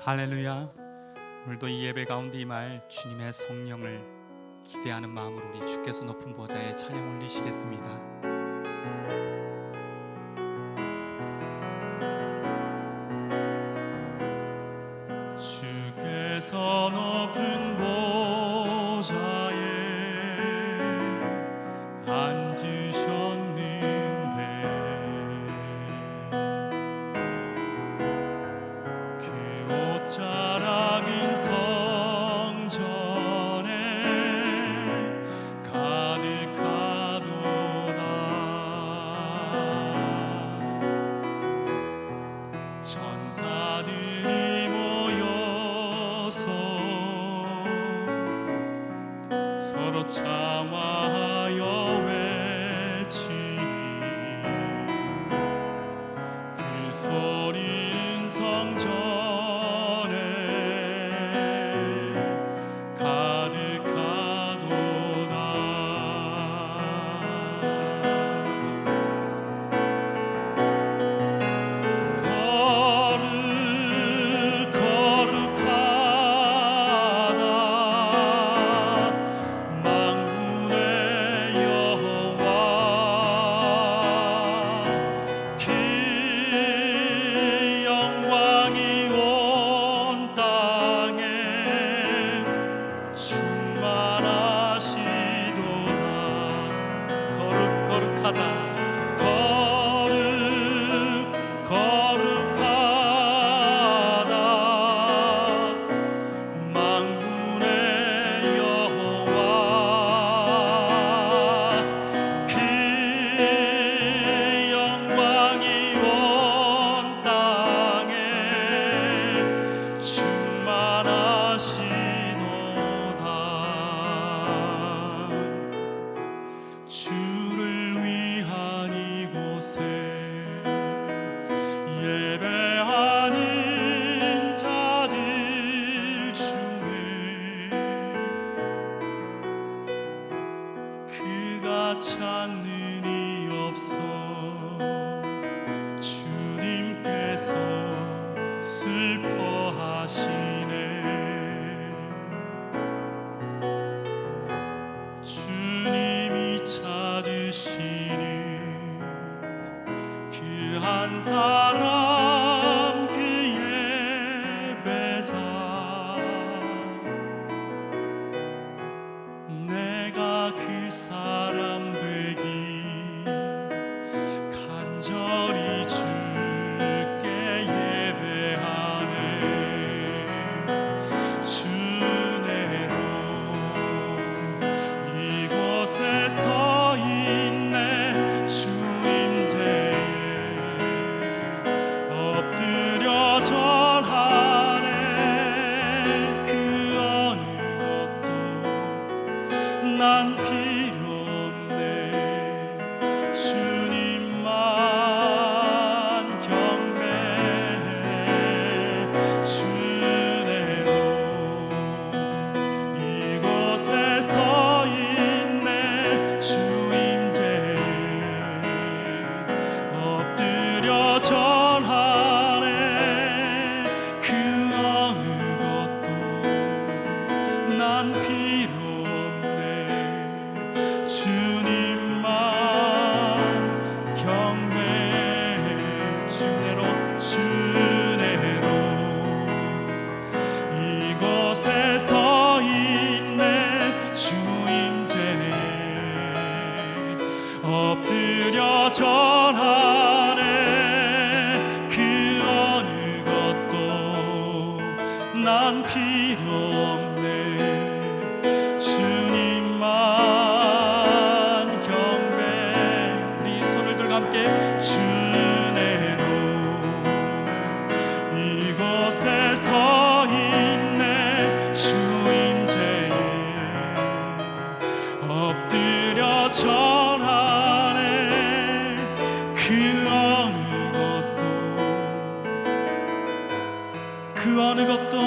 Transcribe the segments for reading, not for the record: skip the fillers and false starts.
할렐루야. 오늘도 이 예배 가운데 임할 주님의 성령을 기대하는 마음으로 우리 주께서 높은 보좌에 찬양 올리시겠습니다. 주께서 높은 보좌에 앉으셨는데 그 옷자락인 성전에 가득하도다. 천사들이 모여서 서로 참화하여 외치니 그 소리는 성전에 가득하도다. 거룩하다 만군의 여호와, 그 영광이 온 땅에 충만하시도다. 거룩하다 거룩하다 만군의 여호와, 그 영광이 온 땅에 충만하시도다. 주를 위한 이곳에 예배하는 자들 중에 그가 찾는 이 없어. 주님께서 슬퍼하시네. 주님이 찾으시는 그 한 사람, 그 예배자, 내가 그 사람 되기 간절히 주께 예배하네. 주내로 이곳에 서 있네. 주 임재에 엎드려 절하네. 그 어느 것도 난 필요 없네. 주님만 경배해. 주내로 이곳에 서 있네. 주 임재에 엎드려 절하네. 그 어느 것도 난 필요 없네. 주님만 경배해. 주내로 이곳에 서 있네. 주 임재에 엎드려 절하네. 그 어느 것도 난 필요 없네. 주님만 경배. 우리 손을 들고 함께 주내로 이곳에 서 있네. 주 임재에 엎드려 절하네. 그 어느 것도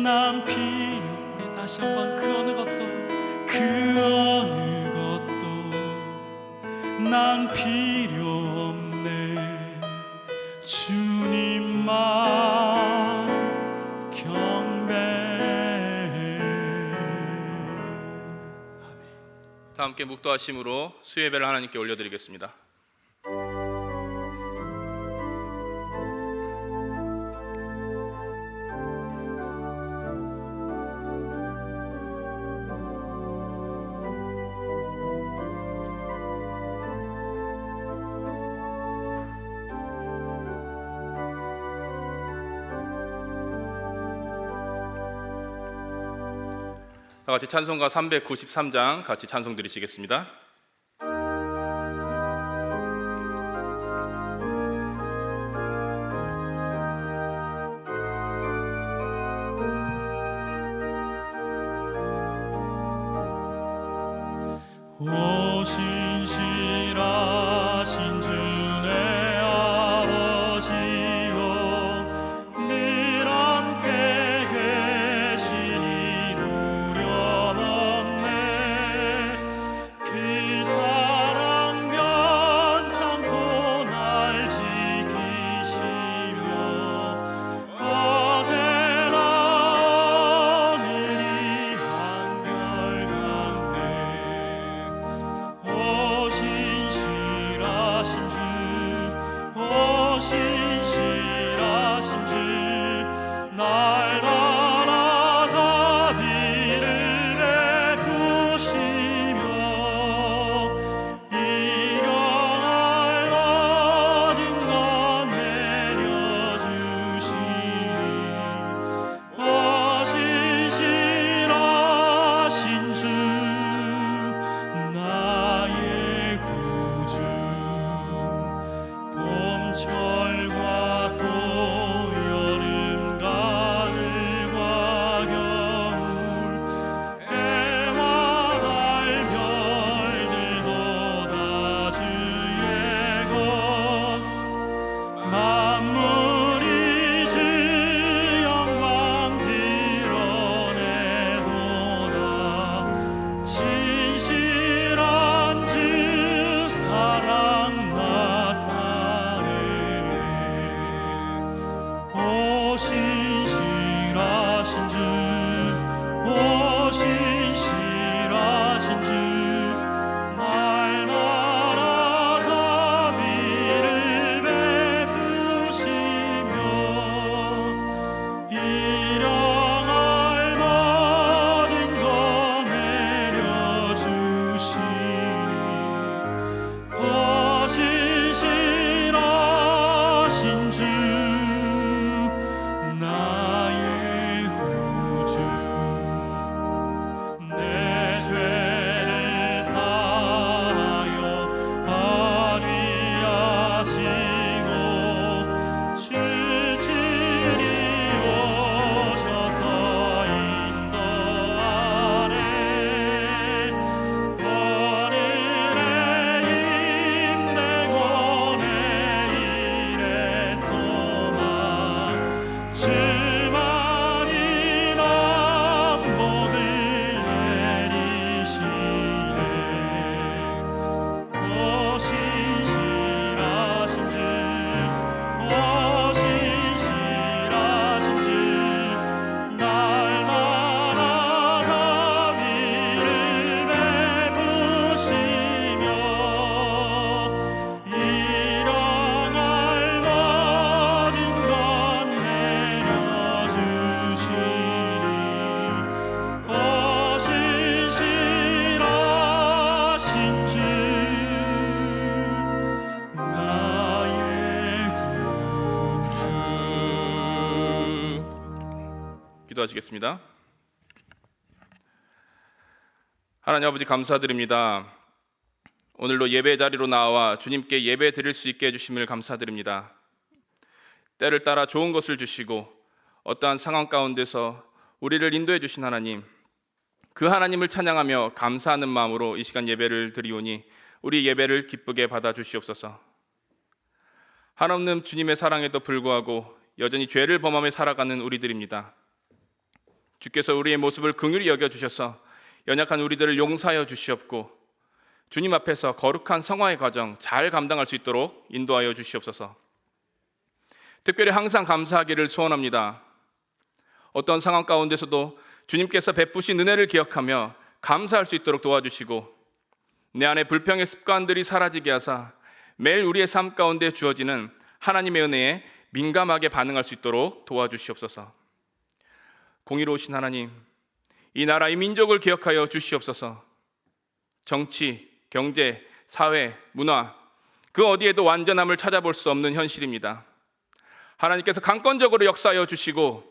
난 필요. 우리 다시 한번 그 어느 것도 난 필요 없네. 주님만 경배해. 다 함께 묵도하심으로 수예배를 하나님께 올려드리겠습니다. 다 같이 찬송가 393장 같이 찬송 드리시겠습니다. 오 신실하신 주 내 아버지여, 늘 함께 계시니 두려움 없네. 그 사랑 변창고 날 지키시며 어제나 오늘이 한결같네. 오 신실하신 주, 오 신실하신 주, 날마다 자비를 베푸시며 일용할 모든 것 내려주시니 오 신실하신 주, 나의 구주. 봄철과 또 여름 가을과 겨울, 해와 달 별들도 다 주의 것. 만물이 주 영광 드러내도다. 신실한 주 사랑 나타내. 오 신실하신 주, 오 신실하신 주, 날마다 자비를 베푸시며 일용할 모든 것 내려주시니 오 신실하신 주, 나의 구주. 내 죄를 사하여 아리하시고 주들이 오셔서 인도하래. 오늘의 힘내고 내일의 소망, 주만이 남복을 내리시네. 오 신실하신 주, 오 신실하신 주, 날마다 자비를 베푸시며 일용할 모든 것 내려주시니 오 신실하신 주, 나의 구주. 기도하시겠습니다. 하나님 아버지 감사드립니다. 오늘도 예배 자리로 나와 주님께 예배 드릴 수 있게 해주심을 감사드립니다. 때를 따라 좋은 것을 주시고 어떠한 상황 가운데서 우리를 인도해 주신 하나님, 그 하나님을 찬양하며 감사하는 마음으로 이 시간 예배를 드리오니 우리 예배를 기쁘게 받아주시옵소서. 한없는 주님의 사랑에도 불구하고 여전히 죄를 범하며 살아가는 우리들입니다. 주께서 우리의 모습을 긍휼히 여겨주셔서 연약한 우리들을 용서하여 주시옵고 주님 앞에서 거룩한 성화의 과정 잘 감당할 수 있도록 인도하여 주시옵소서. 특별히 항상 감사하기를 소원합니다. 어떤 상황 가운데서도 주님께서 베푸신 은혜를 기억하며 감사할 수 있도록 도와주시고 내 안에 불평의 습관들이 사라지게 하사 매일 우리의 삶 가운데 주어지는 하나님의 은혜에 민감하게 반응할 수 있도록 도와주시옵소서. 공의로우신 하나님, 이 나라 이 민족을 기억하여 주시옵소서. 정치, 경제, 사회, 문화 그 어디에도 완전함을 찾아볼 수 없는 현실입니다. 하나님께서 강권적으로 역사하여 주시고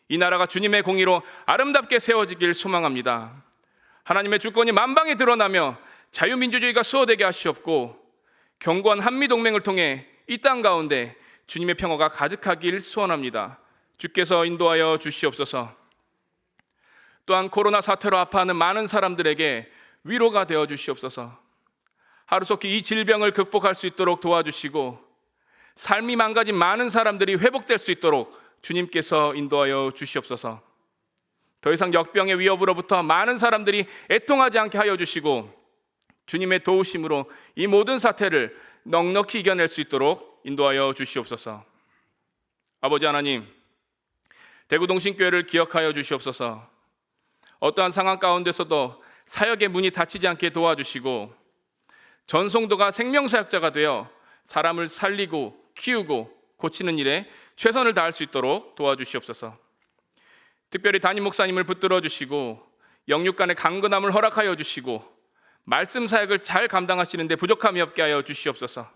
이 나라가 주님의 공의로 아름답게 세워지길 소망합니다. 하나님의 주권이 만방에 드러나며 자유민주주의가 수호되게 하시옵고 견고한 한미동맹을 통해 이 땅 가운데 주님의 평화가 가득하길 소원합니다. 주께서 인도하여 주시옵소서. 또한 코로나 사태로 아파하는 많은 사람들에게 위로가 되어 주시옵소서. 하루속히 이 질병을 극복할 수 있도록 도와주시고 삶이 망가진 많은 사람들이 회복될 수 있도록 주님께서 인도하여 주시옵소서. 더 이상 역병의 위협으로부터 많은 사람들이 애통하지 않게 하여 주시고 주님의 도우심으로 이 모든 사태를 넉넉히 이겨낼 수 있도록 인도하여 주시옵소서. 아버지 하나님, 대구동신교회를 기억하여 주시옵소서. 어떠한 상황 가운데서도 사역의 문이 닫히지 않게 도와주시고 전송도가 생명사역자가 되어 사람을 살리고 키우고 고치는 일에 최선을 다할 수 있도록 도와주시옵소서. 특별히 담임 목사님을 붙들어 주시고 영육 간의 강건함을 허락하여 주시고 말씀 사역을 잘 감당하시는 데 부족함이 없게 하여 주시옵소서.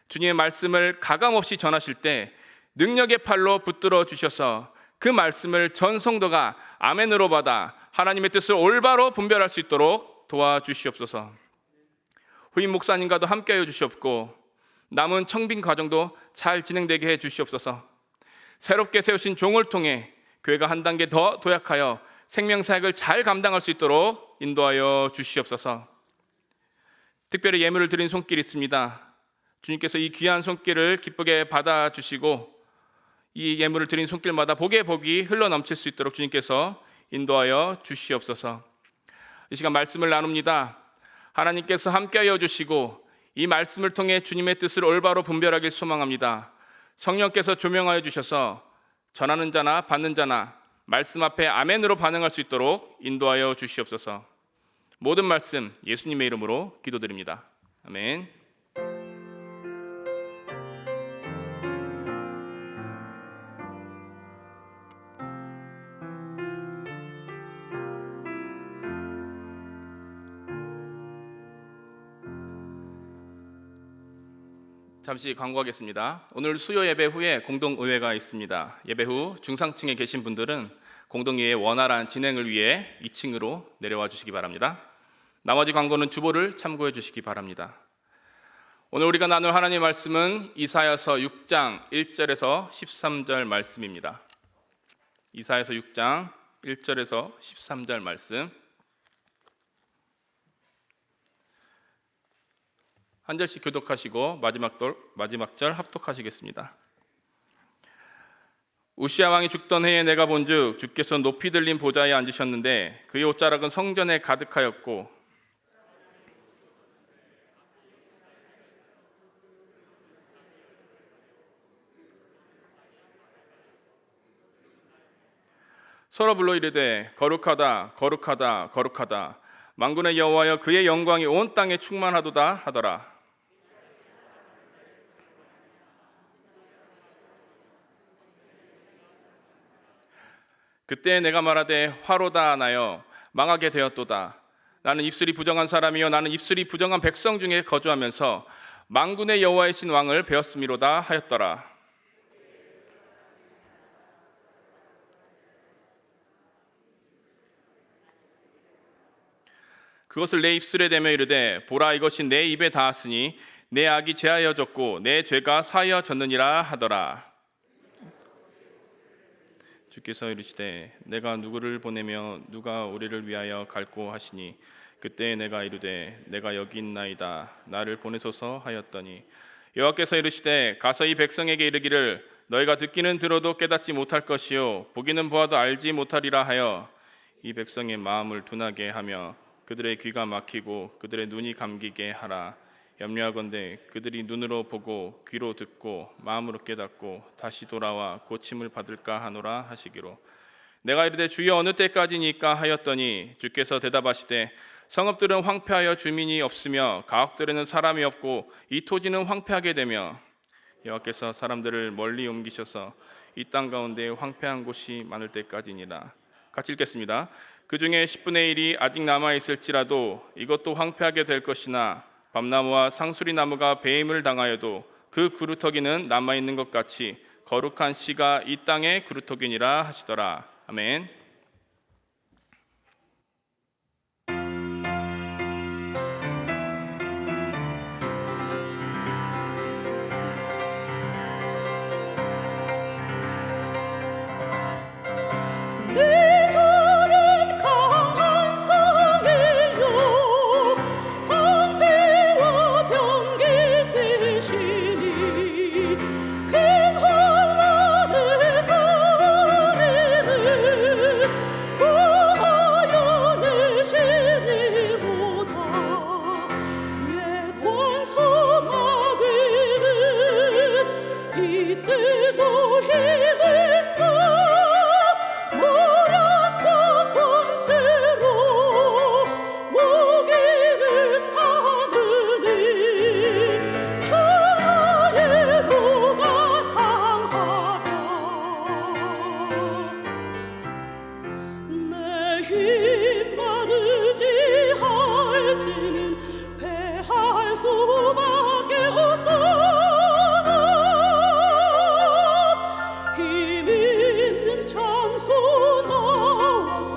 주님의 말씀을 가감없이 전하실 때 능력의 팔로 붙들어 주셔서 그 말씀을 전 성도가 아멘으로 받아 하나님의 뜻을 올바로 분별할 수 있도록 도와주시옵소서. 후임 목사님과도 함께하여 주시옵고 남은 청빙 과정도 잘 진행되게 해 주시옵소서. 새롭게 세우신 종을 통해 교회가 한 단계 더 도약하여 생명사역을 잘 감당할 수 있도록 인도하여 주시옵소서. 특별히 예물을 드린 손길이 있습니다. 주님께서 이 귀한 손길을 기쁘게 받아주시고 이 예물을 드린 손길마다 복의 복이 흘러넘칠 수 있도록 주님께서 인도하여 주시옵소서. 이 시간 말씀을 나눕니다. 하나님께서 함께하여 주시고 이 말씀을 통해 주님의 뜻을 올바로 분별하길 소망합니다. 성령께서 조명하여 주셔서 전하는 자나 받는 자나 말씀 앞에 아멘으로 반응할 수 있도록 인도하여 주시옵소서. 모든 말씀 예수님의 이름으로 기도드립니다. 아멘. 잠시 광고하겠습니다. 오늘 수요 예배 후에 공동의회가 있습니다. 예배 후 중상층에 계신 분들은 공동의회의 원활한 진행을 위해 2층으로 내려와 주시기 바랍니다. 나머지 광고는 주보를 참고해 주시기 바랍니다. 오늘 우리가 나눌 하나님의 말씀은 이사야서 6장 1절에서 13절 말씀입니다. 이사야서 6장 1절에서 13절 말씀 한 절씩 교독하시고 마지막 절 합독하시겠습니다. 우시야 왕이 죽던 해에 내가 본즉 주께서 높이 들린 보좌에 앉으셨는데 그의 옷자락은 성전에 가득하였고 서로 불러 이르되 거룩하다 거룩하다 거룩하다 만군의 여호와여 그의 영광이 온 땅에 충만하도다 하더라. 그때 내가 말하되 화로다 나여 망하게 되었도다. 나는 입술이 부정한 사람이요 나는 입술이 부정한 백성 중에 거주하면서 만군의 여호와이신 왕을 배웠음이로다 하였더라. 그것을 내 입술에 대며 이르되 보라 이것이 내 입에 닿았으니 내 악이 제하여졌고 내 죄가 사하여졌느니라 하더라. 주께서 이르시되 내가 누구를 보내며 누가 우리를 위하여 갈고 하시니 그때 내가 이르되 내가 여기 있나이다 나를 보내소서 하였더니 여호와께서 이르시되 가서 이 백성에게 이르기를 너희가 듣기는 들어도 깨닫지 못할 것이요 보기는 보아도 알지 못하리라 하여 이 백성의 마음을 둔하게 하며 그들의 귀가 막히고 그들의 눈이 감기게 하라. 염려하건대 그들이 눈으로 보고 귀로 듣고 마음으로 깨닫고 다시 돌아와 고침을 받을까 하노라 하시기로. 내가 이르되 주여 어느 때까지니까 하였더니 주께서 대답하시되 성읍들은 황폐하여 주민이 없으며 가옥들에는 사람이 없고 이 토지는 황폐하게 되며 여호와께서 사람들을 멀리 옮기셔서 이 땅 가운데 황폐한 곳이 많을 때까지니라. 같이 읽겠습니다. 그 중에 10분의 1이 아직 남아 있을지라도 이것도 황폐하게 될 것이나 밤나무와 상수리 나무가 배임을 당하여도 그 그루터기는 남아 있는 것 같이 거룩한 씨가 이 땅의 그루터기니라 하시더라. 아멘. 내 손은 강한 성이요 방패와 병기 되시니 큰 환난의 소리를 구하여 내시리로다. 옛 원수 마귀는 이때도 힘을 써 모략과 권세로 무기를 삼으니 천하의 노가 당하라. 내 힘만 의지할 때는 패할 수밖에 없도다. 힘 있는 장소 나와서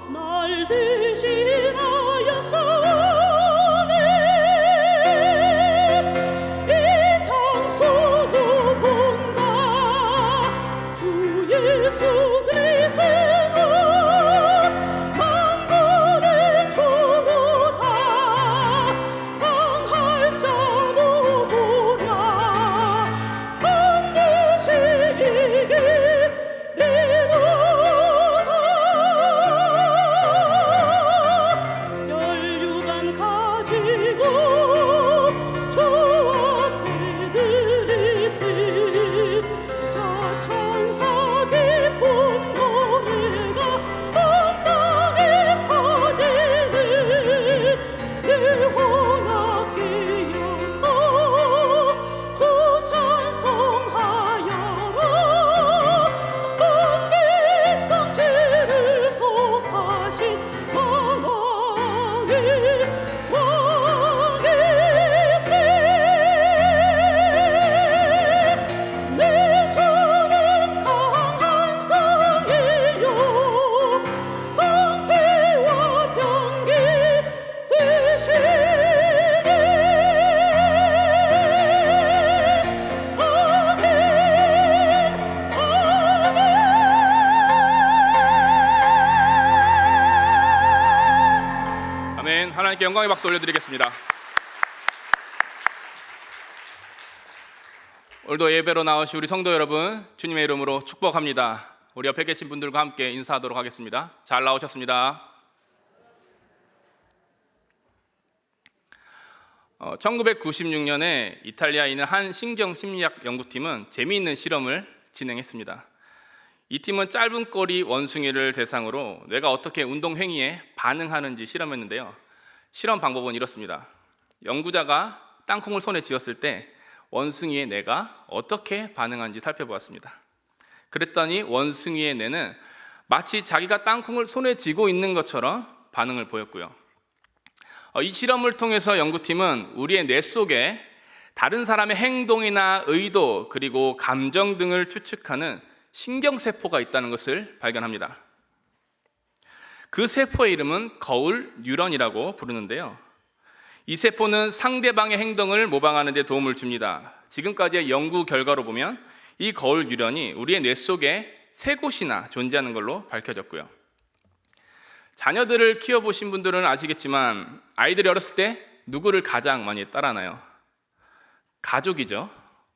날 대신하였사오니 이 장소 누군가 주 예수 그리스도 만군의 주로다. 당할 자 누구랴 반드시 이기리로다. 혈육안 가지고 주 앞에 들이시 저 천사 기쁜 노래가 온 땅에 퍼지니 내 혼합 깨어서 주 찬송하여라. 온 백성 죄를 속하신 만왕의 왕이세. 내 주는 강한 성이요 방패와 병기 되시니 아멘. 하나님께 영광의 박수 올려드리겠습니다. 오늘도 예배로 나오신 우리 성도 여러분, 주님의 이름으로 축복합니다. 우리 옆에 계신 분들과 함께 인사하도록 하겠습니다. 잘 나오셨습니다. 1996년에 이탈리아에 있는 한 신경 심리학 연구팀은 재미있는 실험을 진행했습니다. 이 팀은 짧은 꼬리 원숭이를 대상으로 뇌가 어떻게 운동 행위에 반응하는지 실험했는데요. 실험 방법은 이렇습니다. 연구자가 땅콩을 손에 쥐었을 때 원숭이의 뇌가 어떻게 반응하는지 살펴보았습니다. 그랬더니 원숭이의 뇌는 마치 자기가 땅콩을 손에 쥐고 있는 것처럼 반응을 보였고요. 이 실험을 통해서 연구팀은 우리의 뇌 속에 다른 사람의 행동이나 의도 그리고 감정 등을 추측하는 신경세포가 있다는 것을 발견합니다. 그 세포의 이름은 거울 뉴런이라고 부르는데요. 이 세포는 상대방의 행동을 모방하는 데 도움을 줍니다. 지금까지의 연구 결과로 보면 이 거울 뉴런이 우리의 뇌 속에 3곳이나 존재하는 걸로 밝혀졌고요. 자녀들을 키워보신 분들은 아시겠지만 아이들이 어렸을 때 누구를 가장 많이 따라하나요? 가족이죠.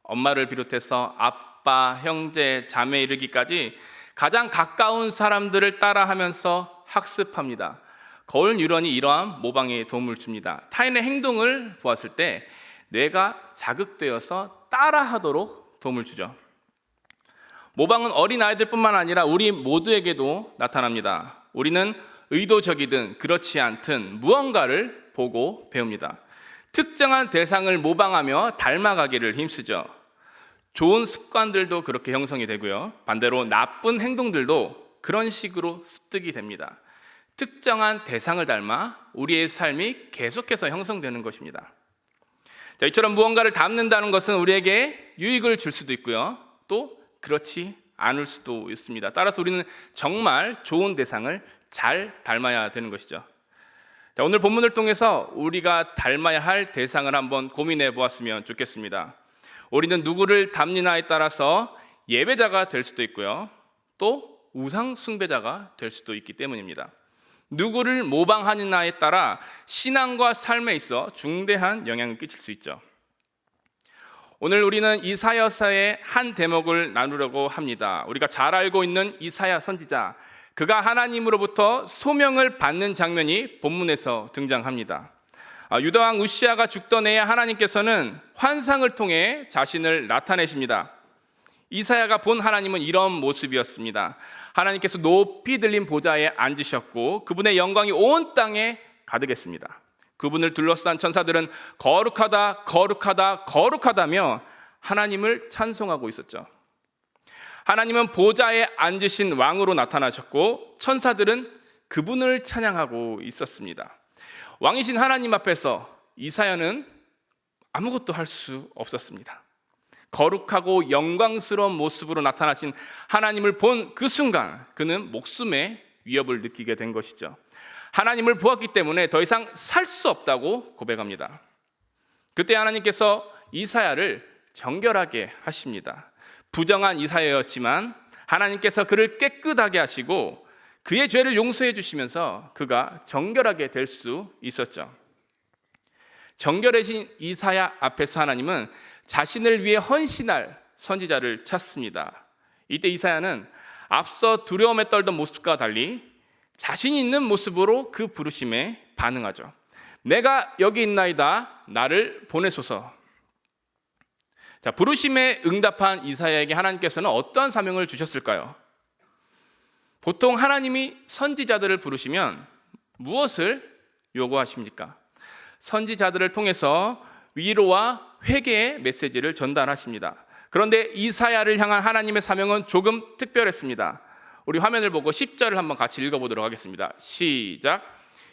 엄마를 비롯해서 아빠, 형제, 자매 이르기까지 가장 가까운 사람들을 따라하면서 학습합니다. 거울 뉴런이 이러한 모방에 도움을 줍니다. 타인의 행동을 보았을 때 뇌가 자극되어서 따라하도록 도움을 주죠. 모방은 어린 아이들뿐만 아니라 우리 모두에게도 나타납니다. 우리는 의도적이든 그렇지 않든 무언가를 보고 배웁니다. 특정한 대상을 모방하며 닮아가기를 힘쓰죠. 좋은 습관들도 그렇게 형성이 되고요. 반대로 나쁜 행동들도 그런 식으로 습득이 됩니다. 특정한 대상을 닮아 우리의 삶이 계속해서 형성되는 것입니다. 자, 이처럼 무언가를 닮는다는 것은 우리에게 유익을 줄 수도 있고요. 또 그렇지 않을 수도 있습니다. 따라서 우리는 정말 좋은 대상을 잘 닮아야 되는 것이죠. 자, 오늘 본문을 통해서 우리가 닮아야 할 대상을 한번 고민해 보았으면 좋겠습니다. 우리는 누구를 닮느냐에 따라서 예배자가 될 수도 있고요. 또 우상 숭배자가 될 수도 있기 때문입니다. 누구를 모방하느냐에 따라 신앙과 삶에 있어 중대한 영향을 끼칠 수 있죠. 오늘 우리는 이사야서의 한 대목을 나누려고 합니다. 우리가 잘 알고 있는 이사야 선지자, 그가 하나님으로부터 소명을 받는 장면이 본문에서 등장합니다. 유다 왕 우시아가 죽던 해에 하나님께서는 환상을 통해 자신을 나타내십니다. 이사야가 본 하나님은 이런 모습이었습니다. 하나님께서 높이 들린 보좌에 앉으셨고 그분의 영광이 온 땅에 가득했습니다. 그분을 둘러싼 천사들은 거룩하다, 거룩하다, 거룩하다며 하나님을 찬송하고 있었죠. 하나님은 보좌에 앉으신 왕으로 나타나셨고 천사들은 그분을 찬양하고 있었습니다. 왕이신 하나님 앞에서 이사야는 아무것도 할 수 없었습니다. 거룩하고 영광스러운 모습으로 나타나신 하나님을 본 그 순간 그는 목숨의 위협을 느끼게 된 것이죠. 하나님을 보았기 때문에 더 이상 살 수 없다고 고백합니다. 그때 하나님께서 이사야를 정결하게 하십니다. 부정한 이사야였지만 하나님께서 그를 깨끗하게 하시고 그의 죄를 용서해 주시면서 그가 정결하게 될 수 있었죠. 정결해진 이사야 앞에서 하나님은 자신을 위해 헌신할 선지자를 찾습니다. 이때 이사야는 앞서 두려움에 떨던 모습과 달리 자신 있는 모습으로 그 부르심에 반응하죠. 내가 여기 있나이다, 나를 보내소서. 자, 부르심에 응답한 이사야에게 하나님께서는 어떤 사명을 주셨을까요? 보통 하나님이 선지자들을 부르시면 무엇을 요구하십니까? 선지자들을 통해서 위로와 회개의 메시지를 전달하십니다. 그런데 이사야를 향한 하나님의 사명은 조금 특별했습니다. 우리 화면을 보고 10절을 한번 같이 읽어보도록 하겠습니다. 시작.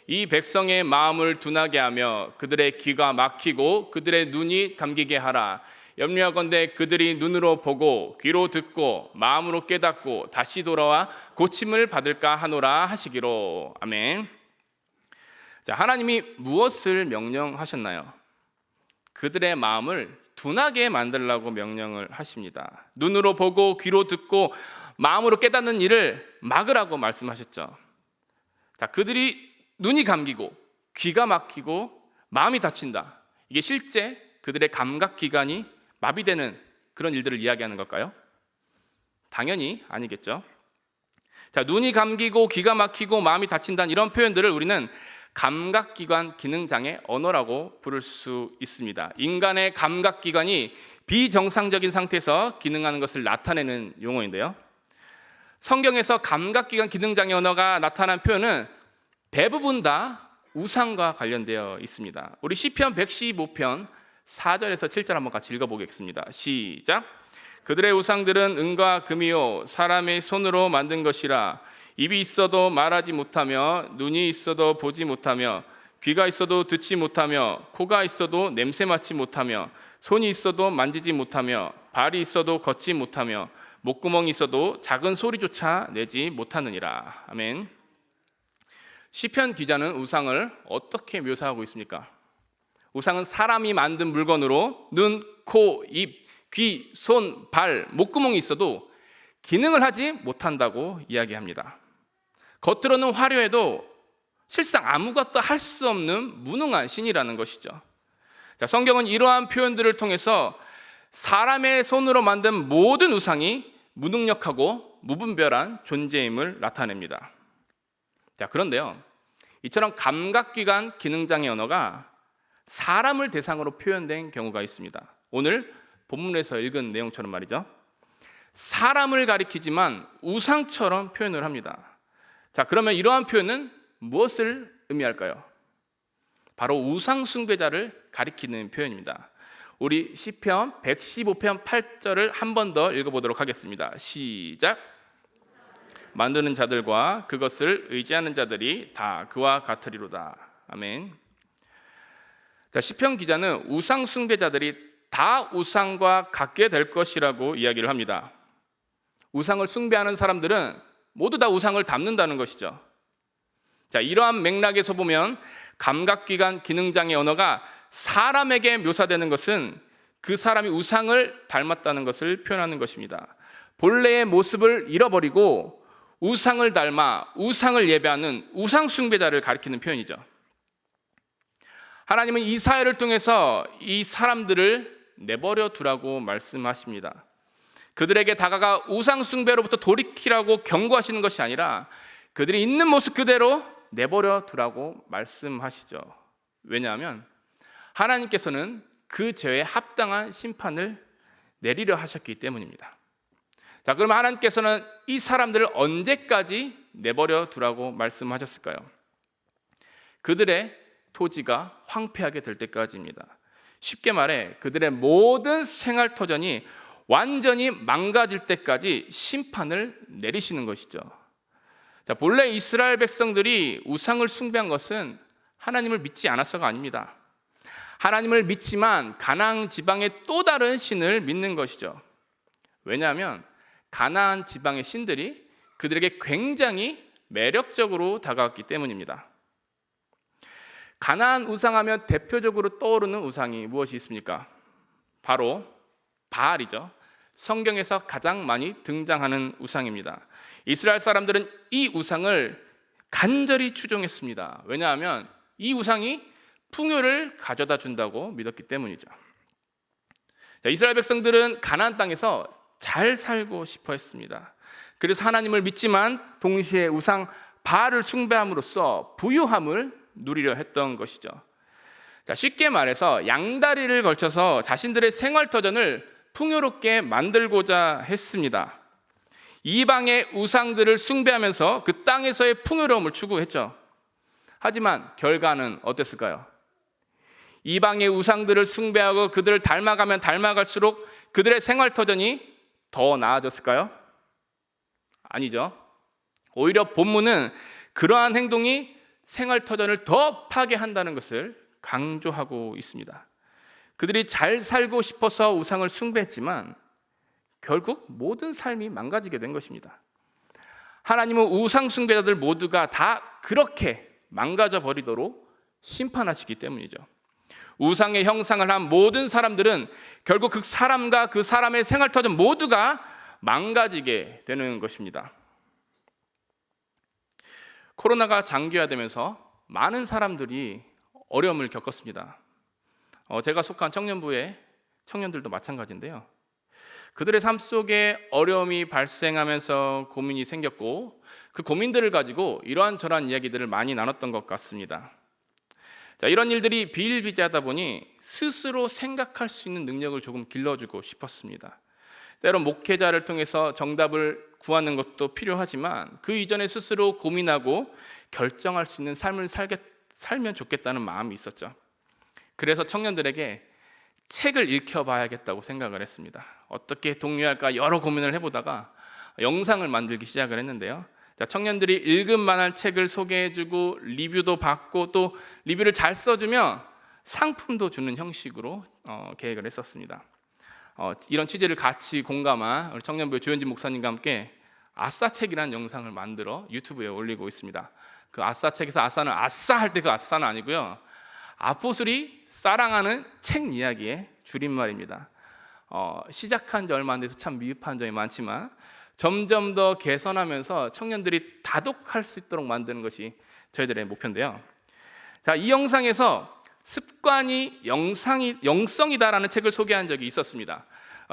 이 백성의 마음을 둔하게 하며 그들의 귀가 막히고 그들의 눈이 감기게 하라. 염려하건대 그들이 눈으로 보고 귀로 듣고 마음으로 깨닫고 다시 돌아와 고침을 받을까 하노라 하시기로. 아멘. 자, 하나님이 무엇을 명령하셨나요? 그들의 마음을 둔하게 만들라고 명령을 하십니다. 눈으로 보고 귀로 듣고 마음으로 깨닫는 일을 막으라고 말씀하셨죠. 자, 그들이 눈이 감기고 귀가 막히고 마음이 다친다. 이게 실제 그들의 감각기관이 마비되는 그런 일들을 이야기하는 걸까요? 당연히 아니겠죠. 자, 눈이 감기고 귀가 막히고 마음이 다친다는 이런 표현들을 우리는 감각기관 기능장애 언어라고 부를 수 있습니다. 인간의 감각기관이 비정상적인 상태에서 기능하는 것을 나타내는 용어인데요. 성경에서 감각기관 기능장애 언어가 나타난 표현은 대부분 다 우상과 관련되어 있습니다. 우리 시편 115편 4절에서 7절 한번 같이 읽어보겠습니다. 시작. 그들의 우상들은 은과 금이요 사람의 손으로 만든 것이라. 입이 있어도 말하지 못하며 눈이 있어도 보지 못하며 귀가 있어도 듣지 못하며 코가 있어도 냄새 맡지 못하며 손이 있어도 만지지 못하며 발이 있어도 걷지 못하며 목구멍이 있어도 작은 소리조차 내지 못하느니라. 아멘. 시편 기자는 우상을 어떻게 묘사하고 있습니까? 우상은 사람이 만든 물건으로 눈, 코, 입, 귀, 손, 발, 목구멍이 있어도 기능을 하지 못한다고 이야기합니다. 겉으로는 화려해도 실상 아무것도 할 수 없는 무능한 신이라는 것이죠. 자, 성경은 이러한 표현들을 통해서 사람의 손으로 만든 모든 우상이 무능력하고 무분별한 존재임을 나타냅니다. 자, 그런데요, 이처럼 감각기관 기능장애 언어가 사람을 대상으로 표현된 경우가 있습니다. 오늘 본문에서 읽은 내용처럼 말이죠. 사람을 가리키지만 우상처럼 표현을 합니다. 자, 그러면 이러한 표현은 무엇을 의미할까요? 바로 우상 숭배자를 가리키는 표현입니다. 우리 시편 115편 8절을 한 번 더 읽어보도록 하겠습니다. 시작. 만드는 자들과 그것을 의지하는 자들이 다 그와 같으리로다. 아멘. 자, 시편 기자는 우상 숭배자들이 다 우상과 같게 될 것이라고 이야기를 합니다. 우상을 숭배하는 사람들은 모두 다 우상을 닮는다는 것이죠. 자, 이러한 맥락에서 보면 감각기관 기능장애 언어가 사람에게 묘사되는 것은 그 사람이 우상을 닮았다는 것을 표현하는 것입니다. 본래의 모습을 잃어버리고 우상을 닮아 우상을 예배하는 우상 숭배자를 가리키는 표현이죠. 하나님은 이 사회를 통해서 이 사람들을 내버려 두라고 말씀하십니다. 그들에게 다가가 우상 숭배로부터 돌이키라고 경고하시는 것이 아니라 그들이 있는 모습 그대로 내버려 두라고 말씀하시죠. 왜냐하면 하나님께서는 그 죄에 합당한 심판을 내리려 하셨기 때문입니다. 자, 그러면 하나님께서는 이 사람들을 언제까지 내버려 두라고 말씀하셨을까요? 그들의 토지가 황폐하게 될 때까지입니다. 쉽게 말해 그들의 모든 생활터전이 완전히 망가질 때까지 심판을 내리시는 것이죠. 자, 본래 이스라엘 백성들이 우상을 숭배한 것은 하나님을 믿지 않아서가 아닙니다. 하나님을 믿지만 가나안 지방의 또 다른 신을 믿는 것이죠. 왜냐하면 가나안 지방의 신들이 그들에게 굉장히 매력적으로 다가왔기 때문입니다. 가나안 우상하면 대표적으로 떠오르는 우상이 무엇이 있습니까? 바로 바알이죠. 성경에서 가장 많이 등장하는 우상입니다. 이스라엘 사람들은 이 우상을 간절히 추종했습니다. 왜냐하면 이 우상이 풍요를 가져다 준다고 믿었기 때문이죠. 이스라엘 백성들은 가나안 땅에서 잘 살고 싶어 했습니다. 그래서 하나님을 믿지만 동시에 우상 바알을 숭배함으로써 부유함을 누리려 했던 것이죠. 자, 쉽게 말해서 양다리를 걸쳐서 자신들의 생활터전을 풍요롭게 만들고자 했습니다. 이방의 우상들을 숭배하면서 그 땅에서의 풍요로움을 추구했죠. 하지만 결과는 어땠을까요? 이방의 우상들을 숭배하고 그들을 닮아가면 닮아갈수록 그들의 생활터전이 더 나아졌을까요? 아니죠. 오히려 본문은 그러한 행동이 생활터전을 더 파괴한다는 것을 강조하고 있습니다. 그들이 잘 살고 싶어서 우상을 숭배했지만 결국 모든 삶이 망가지게 된 것입니다. 하나님은 우상 숭배자들 모두가 다 그렇게 망가져 버리도록 심판하시기 때문이죠. 우상의 형상을 한 모든 사람들은 결국 그 사람과 그 사람의 생활터전 모두가 망가지게 되는 것입니다. 코로나가 장기화되면서 많은 사람들이 어려움을 겪었습니다. 제가 속한 청년부의 청년들도 마찬가지인데요. 그들의 삶 속에 어려움이 발생하면서 고민이 생겼고 그 고민들을 가지고 이러한저러한 이야기들을 많이 나눴던 것 같습니다. 자, 이런 일들이 비일비재하다 보니 스스로 생각할 수 있는 능력을 조금 길러주고 싶었습니다. 때론 목회자를 통해서 정답을 구하는 것도 필요하지만 그 이전에 스스로 고민하고 결정할 수 있는 삶을 살면 좋겠다는 마음이 있었죠. 그래서 청년들에게 책을 읽혀봐야겠다고 생각을 했습니다. 어떻게 독려할까 여러 고민을 해보다가 영상을 만들기 시작을 했는데요. 자, 청년들이 읽을 만한 책을 소개해주고 리뷰도 받고 또 리뷰를 잘 써주면 상품도 주는 형식으로 계획을 했었습니다. 이런 취지를 같이 공감한 우리 청년부의 조현진 목사님과 함께 아싸책이라는 영상을 만들어 유튜브에 올리고 있습니다. 그 아싸책에서 아싸는 아싸 할 때 그 아싸는 아니고요. 아포슬이 사랑하는 책 이야기의 줄임말입니다. 시작한 지 얼마 안 돼서 참 미흡한 점이 많지만 점점 더 개선하면서 청년들이 다독할 수 있도록 만드는 것이 저희들의 목표인데요. 자, 이 영상에서 습관이 영성이다라는 책을 소개한 적이 있었습니다.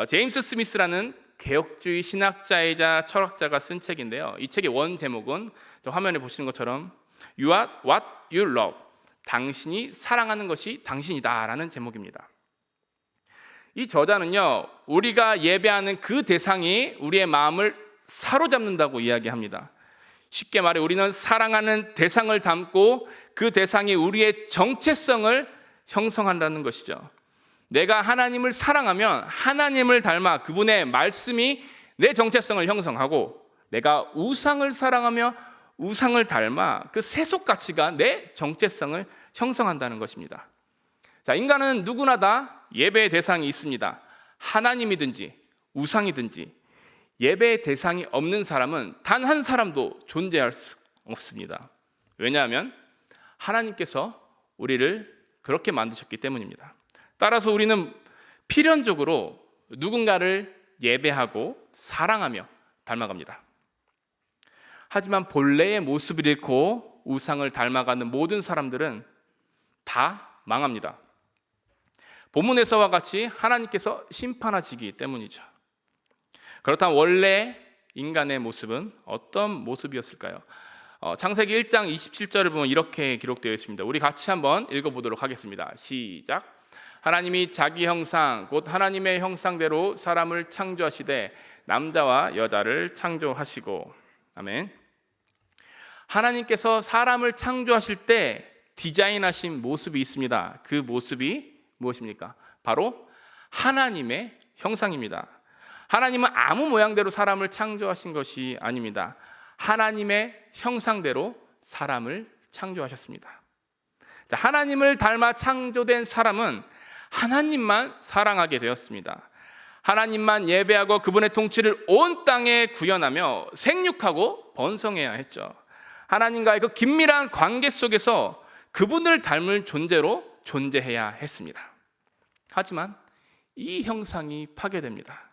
제임스 스미스라는 개혁주의 신학자이자 철학자가 쓴 책인데요. 이 책의 원 제목은 화면에 보시는 것처럼 You are what you love. 당신이 사랑하는 것이 당신이다라는 제목입니다. 이 저자는요, 우리가 예배하는 그 대상이 우리의 마음을 사로잡는다고 이야기합니다. 쉽게 말해 우리는 사랑하는 대상을 담고 그 대상이 우리의 정체성을 형성한다는 것이죠. 내가 하나님을 사랑하면 하나님을 닮아 그분의 말씀이 내 정체성을 형성하고, 내가 우상을 사랑하며 우상을 닮아 그 세속 가치가 내 정체성을 형성한다는 것입니다. 자, 인간은 누구나 다 예배의 대상이 있습니다. 하나님이든지 우상이든지 예배의 대상이 없는 사람은 단 한 사람도 존재할 수 없습니다. 왜냐하면 하나님께서 우리를 그렇게 만드셨기 때문입니다. 따라서 우리는 필연적으로 누군가를 예배하고 사랑하며 닮아갑니다. 하지만 본래의 모습을 잃고 우상을 닮아가는 모든 사람들은 다 망합니다. 본문에서와 같이 하나님께서 심판하시기 때문이죠. 그렇다면 원래 인간의 모습은 어떤 모습이었을까요? 창세기 1장 27절을 보면 이렇게 기록되어 있습니다. 우리 같이 한번 읽어보도록 하겠습니다. 시작. 하나님이 자기 형상 곧 하나님의 형상대로 사람을 창조하시되 남자와 여자를 창조하시고. 아멘. 하나님께서 사람을 창조하실 때 디자인하신 모습이 있습니다. 그 모습이 무엇입니까? 바로 하나님의 형상입니다. 하나님은 아무 모양대로 사람을 창조하신 것이 아닙니다. 하나님의 형상대로 사람을 창조하셨습니다. 자, 하나님을 닮아 창조된 사람은 하나님만 사랑하게 되었습니다. 하나님만 예배하고 그분의 통치를 온 땅에 구현하며 생육하고 번성해야 했죠. 하나님과의 그 긴밀한 관계 속에서 그분을 닮을 존재로 존재해야 했습니다. 하지만 이 형상이 파괴됩니다.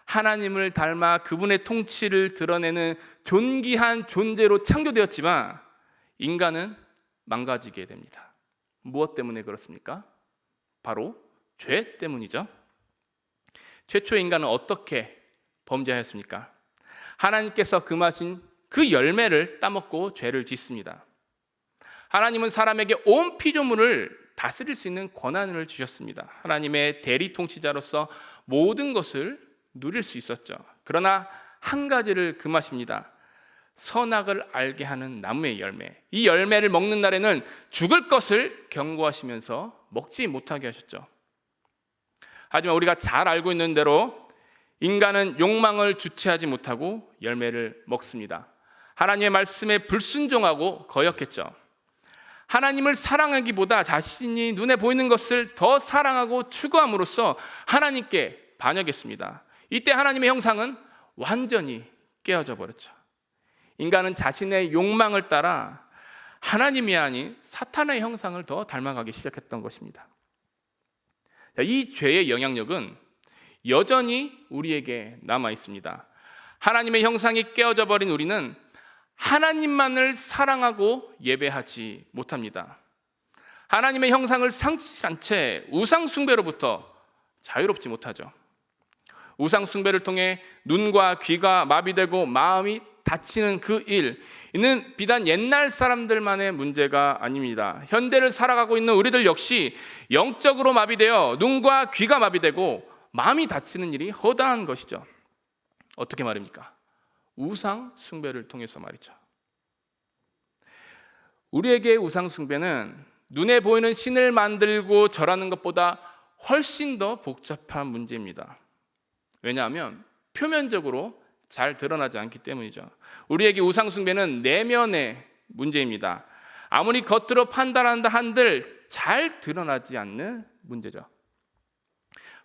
하나님을 닮아 그분의 통치를 드러내는 존귀한 존재로 창조되었지만 인간은 망가지게 됩니다. 무엇 때문에 그렇습니까? 바로 죄 때문이죠. 최초 인간은 어떻게 범죄하였습니까? 하나님께서 금하신 그 열매를 따먹고 죄를 짓습니다. 하나님은 사람에게 온 피조물을 다스릴 수 있는 권한을 주셨습니다. 하나님의 대리 통치자로서 모든 것을 누릴 수 있었죠. 그러나 한 가지를 금하십니다. 선악을 알게 하는 나무의 열매. 이 열매를 먹는 날에는 죽을 것을 경고하시면서 먹지 못하게 하셨죠. 하지만 우리가 잘 알고 있는 대로 인간은 욕망을 주체하지 못하고 열매를 먹습니다. 하나님의 말씀에 불순종하고 거역했죠. 하나님을 사랑하기보다 자신이 눈에 보이는 것을 더 사랑하고 추구함으로써 하나님께 반역했습니다. 이때 하나님의 형상은 완전히 깨어져 버렸죠. 인간은 자신의 욕망을 따라 하나님이 아닌 사탄의 형상을 더 닮아가기 시작했던 것입니다. 이 죄의 영향력은 여전히 우리에게 남아 있습니다. 하나님의 형상이 깨어져 버린 우리는 하나님만을 사랑하고 예배하지 못합니다. 하나님의 형상을 상실한 채 우상 숭배로부터 자유롭지 못하죠. 우상 숭배를 통해 눈과 귀가 마비되고 마음이 다치는 그 이는 비단 옛날 사람들만의 문제가 아닙니다. 현대를 살아가고 있는 우리들 역시 영적으로 마비되어 눈과 귀가 마비되고 마음이 다치는 일이 허다한 것이죠. 어떻게 말입니까? 우상 숭배를 통해서 말이죠. 우리에게 우상 숭배는 눈에 보이는 신을 만들고 절하는 것보다 훨씬 더 복잡한 문제입니다. 왜냐하면 표면적으로 잘 드러나지 않기 때문이죠. 우리에게 우상 숭배는 내면의 문제입니다. 아무리 겉으로 판단한다 한들 잘 드러나지 않는 문제죠.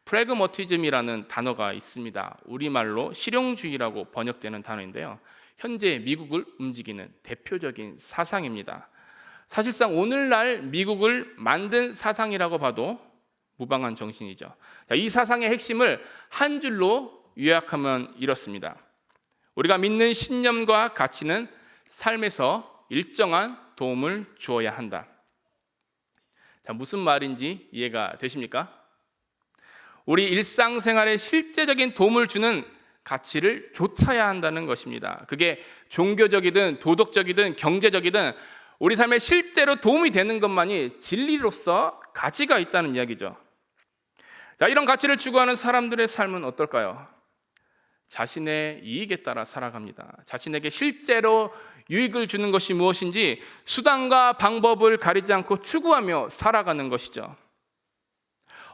프래그머티즘이라는 단어가 있습니다. 우리말로 실용주의라고 번역되는 단어인데요. 현재 미국을 움직이는 대표적인 사상입니다. 사실상 오늘날 미국을 만든 사상이라고 봐도 무방한 정신이죠. 이 사상의 핵심을 한 줄로 요약하면 이렇습니다. 우리가 믿는 신념과 가치는 삶에서 일정한 도움을 주어야 한다. 무슨 말인지 이해가 되십니까? 우리 일상생활에 실제적인 도움을 주는 가치를 좇아야 한다는 것입니다. 그게 종교적이든 도덕적이든 경제적이든 우리 삶에 실제로 도움이 되는 것만이 진리로서 가치가 있다는 이야기죠. 자, 이런 가치를 추구하는 사람들의 삶은 어떨까요? 자신의 이익에 따라 살아갑니다. 자신에게 실제로 유익을 주는 것이 무엇인지 수단과 방법을 가리지 않고 추구하며 살아가는 것이죠.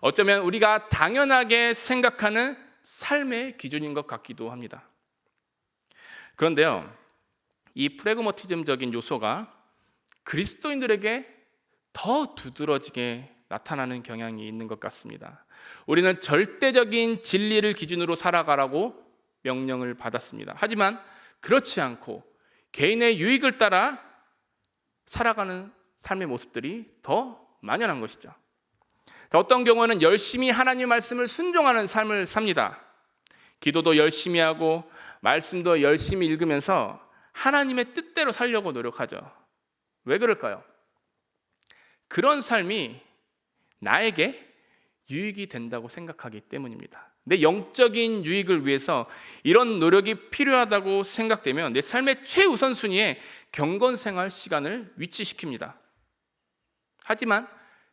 어쩌면 우리가 당연하게 생각하는 삶의 기준인 것 같기도 합니다. 그런데요, 이 프래그머티즘적인 요소가 그리스도인들에게 더 두드러지게 나타나는 경향이 있는 것 같습니다. 우리는 절대적인 진리를 기준으로 살아가라고 명령을 받았습니다. 하지만 그렇지 않고 개인의 유익을 따라 살아가는 삶의 모습들이 더 만연한 것이죠. 어떤 경우는 열심히 하나님의 말씀을 순종하는 삶을 삽니다. 기도도 열심히 하고 말씀도 열심히 읽으면서 하나님의 뜻대로 살려고 노력하죠. 왜 그럴까요? 그런 삶이 나에게 유익이 된다고 생각하기 때문입니다. 내 영적인 유익을 위해서 이런 노력이 필요하다고 생각되면 내 삶의 최우선순위에 경건생활 시간을 위치시킵니다. 하지만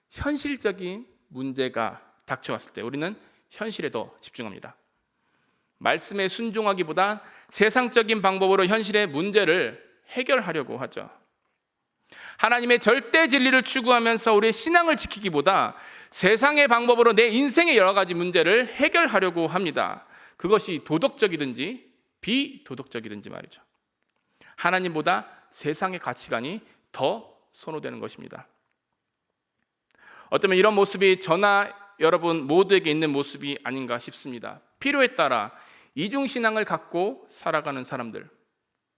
현실적인 문제가 닥쳐왔을 때 우리는 현실에 더 집중합니다. 말씀에 순종하기보다 세상적인 방법으로 현실의 문제를 해결하려고 하죠. 하나님의 절대 진리를 추구하면서 우리의 신앙을 지키기보다 세상의 방법으로 내 인생의 여러 가지 문제를 해결하려고 합니다. 그것이 도덕적이든지 비도덕적이든지 말이죠. 하나님보다 세상의 가치관이 더 선호되는 것입니다. 어쩌면 이런 모습이 저나 여러분 모두에게 있는 모습이 아닌가 싶습니다. 필요에 따라 이중신앙을 갖고 살아가는 사람들,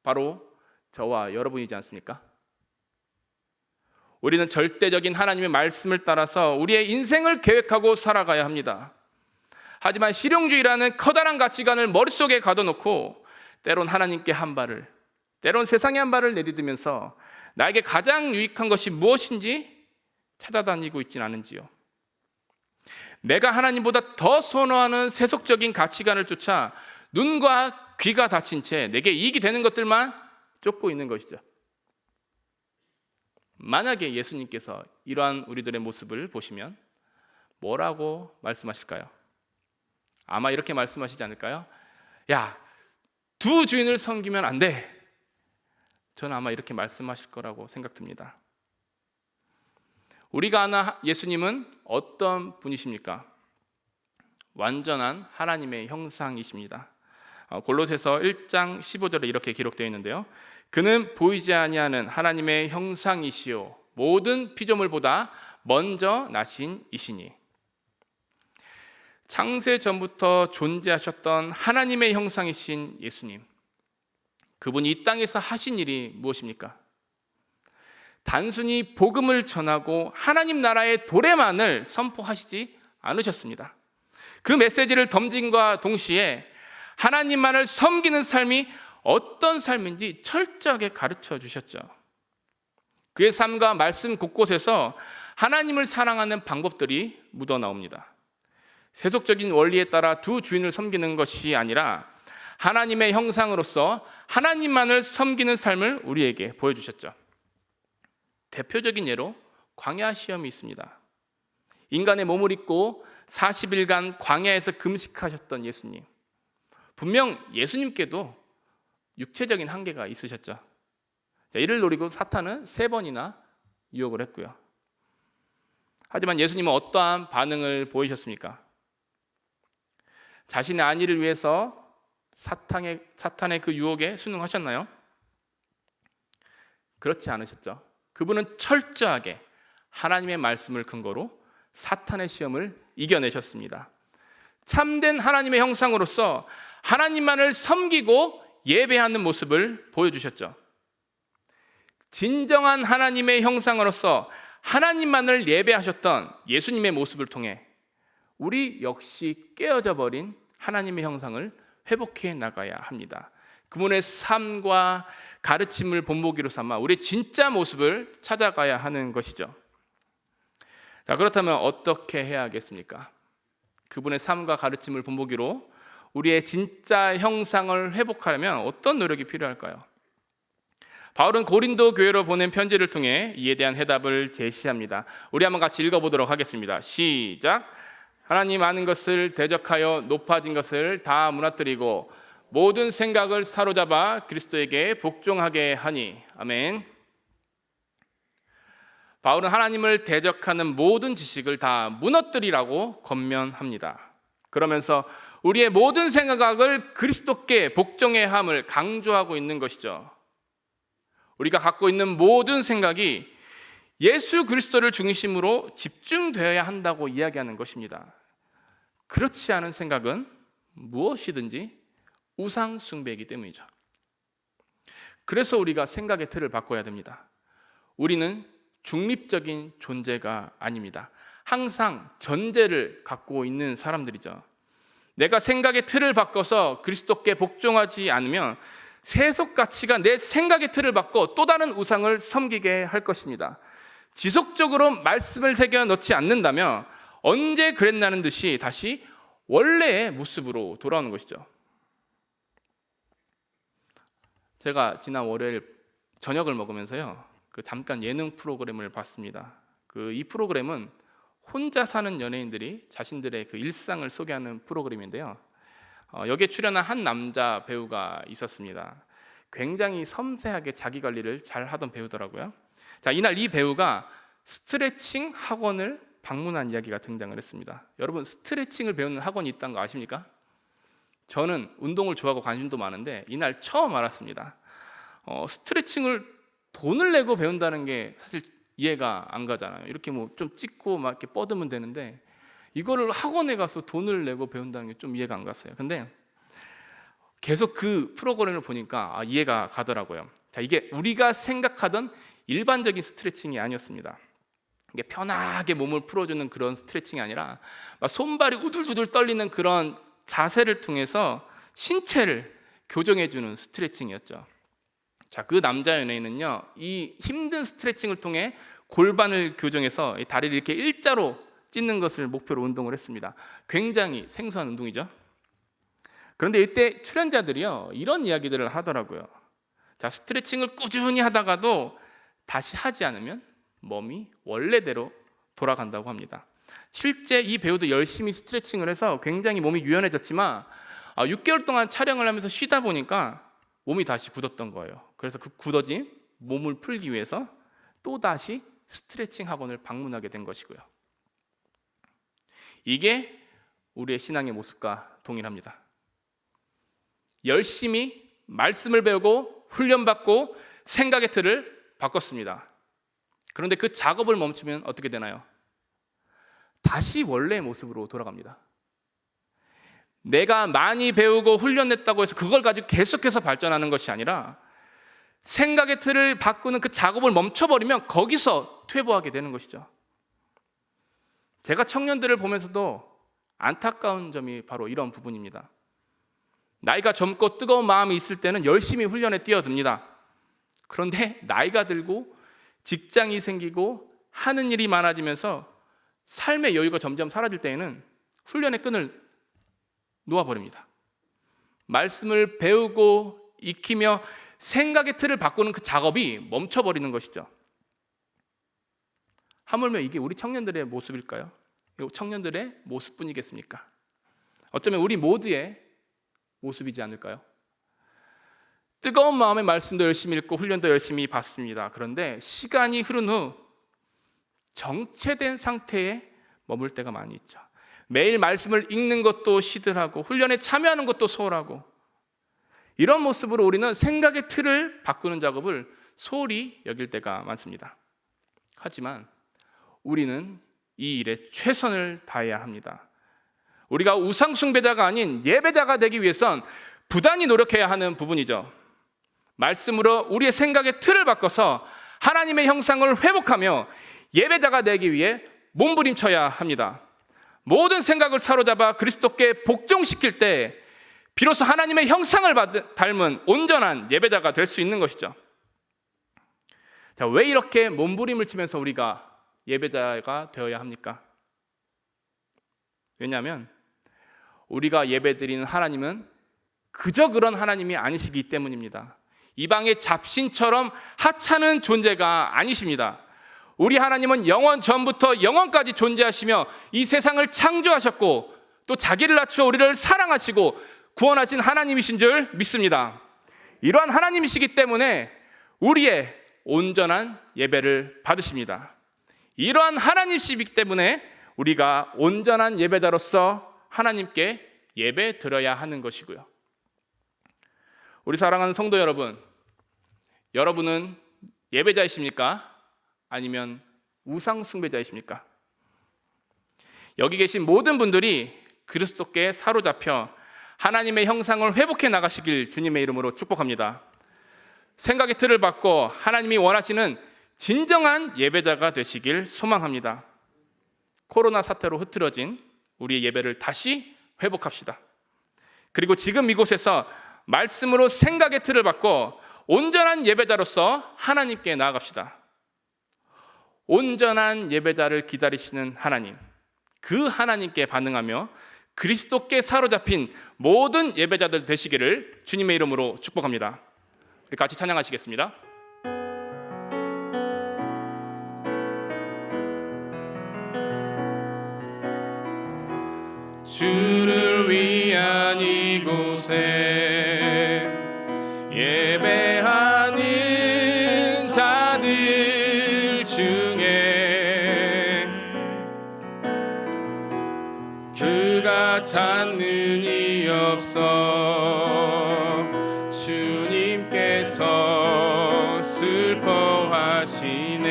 바로 저와 여러분이지 않습니까? 우리는 절대적인 하나님의 말씀을 따라서 우리의 인생을 계획하고 살아가야 합니다. 하지만 실용주의라는 커다란 가치관을 머릿속에 가둬놓고 때론 하나님께 한 발을, 때론 세상에 한 발을 내디디면서 나에게 가장 유익한 것이 무엇인지 찾아다니고 있지는 않은지요. 내가 하나님보다 더 선호하는 세속적인 가치관을 쫓아 눈과 귀가 닫힌 채 내게 이익이 되는 것들만 쫓고 있는 것이죠. 만약에 예수님께서 이러한 우리들의 모습을 보시면 뭐라고 말씀하실까요? 아마 이렇게 말씀하시지 않을까요? 야, 두 주인을 섬기면 안 돼. 저는 아마 이렇게 말씀하실 거라고 생각됩니다. 우리가 아는 예수님은 어떤 분이십니까? 완전한 하나님의 형상이십니다. 골로새서 1장 15절에 이렇게 기록되어 있는데요. 그는 보이지 아니하는 하나님의 형상이시요 모든 피조물보다 먼저 나신 이시니. 창세 전부터 존재하셨던 하나님의 형상이신 예수님, 그분이 이 땅에서 하신 일이 무엇입니까? 단순히 복음을 전하고 하나님 나라의 도래만을 선포하시지 않으셨습니다. 그 메시지를 덤짐과 동시에 하나님만을 섬기는 삶이 어떤 삶인지 철저하게 가르쳐 주셨죠. 그의 삶과 말씀 곳곳에서 하나님을 사랑하는 방법들이 묻어나옵니다. 세속적인 원리에 따라 두 주인을 섬기는 것이 아니라 하나님의 형상으로서 하나님만을 섬기는 삶을 우리에게 보여주셨죠. 대표적인 예로 광야 시험이 있습니다. 인간의 몸을 입고 40일간 광야에서 금식하셨던 예수님. 분명 예수님께도 육체적인 한계가 있으셨죠. 이를 노리고 사탄은 3번이나 유혹을 했고요. 하지만 예수님은 어떠한 반응을 보이셨습니까? 자신의 안위를 위해서 사탄의 그 유혹에 순응하셨나요? 그렇지 않으셨죠. 그분은 철저하게 하나님의 말씀을 근거로 사탄의 시험을 이겨내셨습니다. 참된 하나님의 형상으로서 하나님만을 섬기고 예배하는 모습을 보여주셨죠. 진정한 하나님의 형상으로서 하나님만을 예배하셨던 예수님의 모습을 통해 우리 역시 깨어져 버린 하나님의 형상을 회복해 나가야 합니다. 그분의 삶과 가르침을 본보기로 삼아 우리의 진짜 모습을 찾아가야 하는 것이죠. 자, 그렇다면 어떻게 해야 하겠습니까? 그분의 삶과 가르침을 본보기로 우리의 진짜 형상을 회복하려면 어떤 노력이 필요할까요? 바울은 고린도 교회로 보낸 편지를 통해 이에 대한 해답을 제시합니다. 우리 한번 같이 읽어보도록 하겠습니다. 시작. 하나님 아는 것을 대적하여 높아진 것을 다 무너뜨리고 모든 생각을 사로잡아 그리스도에게 복종하게 하니. 아멘. 바울은 하나님을 대적하는 모든 지식을 다 무너뜨리라고 권면합니다. 그러면서 우리의 모든 생각을 그리스도께 복종해야 함을 강조하고 있는 것이죠. 우리가 갖고 있는 모든 생각이 예수 그리스도를 중심으로 집중되어야 한다고 이야기하는 것입니다. 그렇지 않은 생각은 무엇이든지 우상 숭배이기 때문이죠. 그래서 우리가 생각의 틀을 바꿔야 됩니다. 우리는 중립적인 존재가 아닙니다. 항상 전제를 갖고 있는 사람들이죠. 내가 생각의 틀을 바꿔서 그리스도께 복종하지 않으면 세속 가치가 내 생각의 틀을 바꿔 또 다른 우상을 섬기게 할 것입니다. 지속적으로 말씀을 새겨 넣지 않는다면 언제 그랬나는 듯이 다시 원래의 모습으로 돌아오는 것이죠. 제가 지난 월요일 저녁을 먹으면서요, 잠깐 예능 프로그램을 봤습니다. 이 프로그램은 혼자 사는 연예인들이 자신들의 일상을 소개하는 프로그램인데요. 여기에 출연한 한 남자 배우가 있었습니다. 굉장히 섬세하게 자기 관리를 잘 하던 배우더라고요. 자, 이날 이 배우가 스트레칭 학원을 방문한 이야기가 등장을 했습니다. 여러분, 스트레칭을 배우는 학원이 있다는 거 아십니까? 저는 운동을 좋아하고 관심도 많은데 이날 처음 알았습니다. 스트레칭을 돈을 내고 배운다는 게 사실 이해가 안 가잖아요. 이렇게 좀 찍고 막 이렇게 뻗으면 되는데 이거를 학원에 가서 돈을 내고 배운다는 게 좀 이해가 안 갔어요. 근데 계속 그 프로그램을 보니까 이해가 가더라고요. 자, 이게 우리가 생각하던 일반적인 스트레칭이 아니었습니다. 이게 편하게 몸을 풀어주는 그런 스트레칭이 아니라 막 손발이 우들우들 떨리는 그런 자세를 통해서 신체를 교정해주는 스트레칭이었죠. 자, 그 남자 연예인은요, 이 힘든 스트레칭을 통해 골반을 교정해서 이 다리를 이렇게 일자로 찢는 것을 목표로 운동을 했습니다. 굉장히 생소한 운동이죠. 그런데 이때 출연자들이요, 이런 이야기들을 하더라고요. 자, 스트레칭을 꾸준히 하다가도 다시 하지 않으면 몸이 원래대로 돌아간다고 합니다. 실제 이 배우도 열심히 스트레칭을 해서 굉장히 몸이 유연해졌지만 6개월 동안 촬영을 하면서 쉬다 보니까 몸이 다시 굳었던 거예요. 그래서 그 굳어진 몸을 풀기 위해서 또다시 스트레칭 학원을 방문하게 된 것이고요. 이게 우리의 신앙의 모습과 동일합니다. 열심히 말씀을 배우고 훈련받고 생각의 틀을 바꿨습니다. 그런데 그 작업을 멈추면 어떻게 되나요? 다시 원래의 모습으로 돌아갑니다. 내가 많이 배우고 훈련했다고 해서 그걸 가지고 계속해서 발전하는 것이 아니라 생각의 틀을 바꾸는 그 작업을 멈춰버리면 거기서 퇴보하게 되는 것이죠. 제가 청년들을 보면서도 안타까운 점이 바로 이런 부분입니다. 나이가 젊고 뜨거운 마음이 있을 때는 열심히 훈련에 뛰어듭니다. 그런데 나이가 들고 직장이 생기고 하는 일이 많아지면서 삶의 여유가 점점 사라질 때에는 훈련의 끈을 놓아버립니다. 말씀을 배우고 익히며 생각의 틀을 바꾸는 그 작업이 멈춰버리는 것이죠. 하물며 이게 우리 청년들의 모습일까요? 청년들의 모습뿐이겠습니까? 어쩌면 우리 모두의 모습이지 않을까요? 뜨거운 마음의 말씀도 열심히 읽고 훈련도 열심히 받습니다. 그런데 시간이 흐른 후 정체된 상태에 머물 때가 많이 있죠. 매일 말씀을 읽는 것도 시들하고 훈련에 참여하는 것도 소홀하고, 이런 모습으로 우리는 생각의 틀을 바꾸는 작업을 소홀히 여길 때가 많습니다. 하지만 우리는 이 일에 최선을 다해야 합니다. 우리가 우상 숭배자가 아닌 예배자가 되기 위해선 부단히 노력해야 하는 부분이죠. 말씀으로 우리의 생각의 틀을 바꿔서 하나님의 형상을 회복하며 예배자가 되기 위해 몸부림쳐야 합니다. 모든 생각을 사로잡아 그리스도께 복종시킬 때 비로소 하나님의 형상을 닮은 온전한 예배자가 될 수 있는 것이죠. 자, 왜 이렇게 몸부림을 치면서 우리가 예배자가 되어야 합니까? 왜냐하면 우리가 예배드리는 하나님은 그저 그런 하나님이 아니시기 때문입니다. 이방의 잡신처럼 하찮은 존재가 아니십니다. 우리 하나님은 영원 전부터 영원까지 존재하시며 이 세상을 창조하셨고 또 자기를 낮추어 우리를 사랑하시고 구원하신 하나님이신 줄 믿습니다. 이러한 하나님이시기 때문에 우리의 온전한 예배를 받으십니다. 이러한 하나님이시기 때문에 우리가 온전한 예배자로서 하나님께 예배 드려야 하는 것이고요. 우리 사랑하는 성도 여러분, 여러분은 예배자이십니까? 아니면 우상 숭배자이십니까? 여기 계신 모든 분들이 그리스도께 사로잡혀 하나님의 형상을 회복해 나가시길 주님의 이름으로 축복합니다. 생각의 틀을 받고 하나님이 원하시는 진정한 예배자가 되시길 소망합니다. 코로나 사태로 흐트러진 우리의 예배를 다시 회복합시다. 그리고 지금 이곳에서 말씀으로 생각의 틀을 받고 온전한 예배자로서 하나님께 나아갑시다. 온전한 예배자를 기다리시는 하나님, 그 하나님께 반응하며 그리스도께 사로잡힌 모든 예배자들 되시기를 주님의 이름으로 축복합니다. 우리 같이 찬양하시겠습니다. 주를 위한 이곳에 예배하는 자들 중에 그가 찾는 이 없어 주님께서 슬퍼하시네.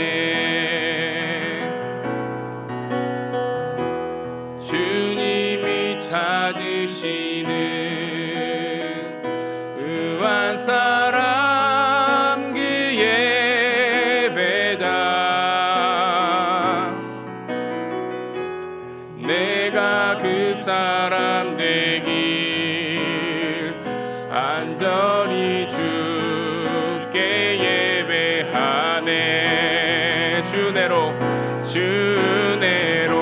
주님이 찾으시는 의한 사람 그 예배자, 내가 그 사람 되길 안전히 주께 예배하네. 주내로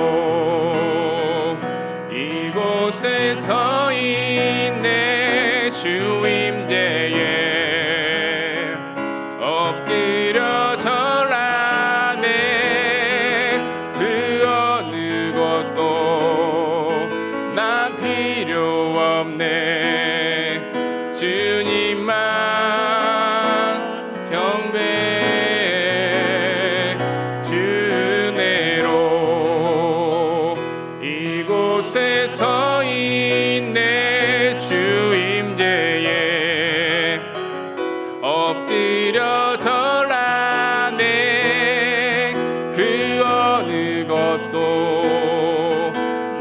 이곳에 서 있네. 주 임재에 엎드려 절하네. 그 어느 것도 난 필요 없네. 주님만 경배. 주내로 이곳에 서 있네. 주 임재에 엎드려 절하네. 그 어느 것도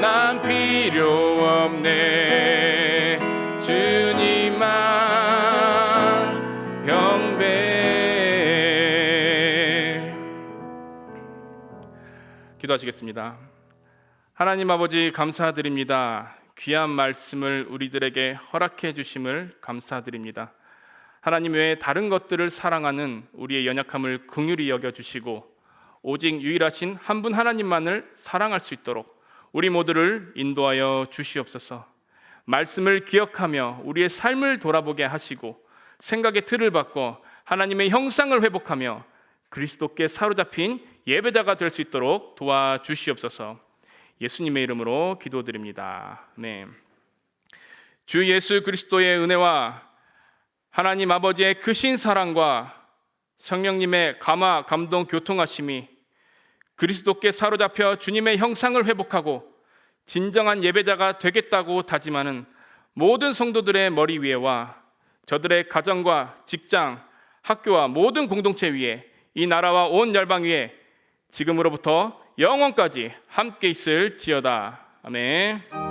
난 필요 없네. 주님만 경배. 기도하시겠습니다. 하나님 아버지, 감사드립니다. 귀한 말씀을 우리들에게 허락해 주심을 감사드립니다. 하나님 외에 다른 것들을 사랑하는 우리의 연약함을 긍휼히 여겨주시고 오직 유일하신 한 분 하나님만을 사랑할 수 있도록 우리 모두를 인도하여 주시옵소서. 말씀을 기억하며 우리의 삶을 돌아보게 하시고 생각의 틀을 바꿔 하나님의 형상을 회복하며 그리스도께 사로잡힌 예배자가 될 수 있도록 도와주시옵소서. 예수님의 이름으로 기도드립니다. 아멘. 주 예수 그리스도의 은혜와 하나님 아버지의 크신 사랑과 성령님의 감화 감동 교통하심이 그리스도께 사로잡혀 주님의 형상을 회복하고 진정한 예배자가 되겠다고 다짐하는 모든 성도들의 머리 위에와 저들의 가정과 직장, 학교와 모든 공동체 위에, 이 나라와 온 열방 위에 지금으로부터 영원까지 함께 있을지어다. 아멘.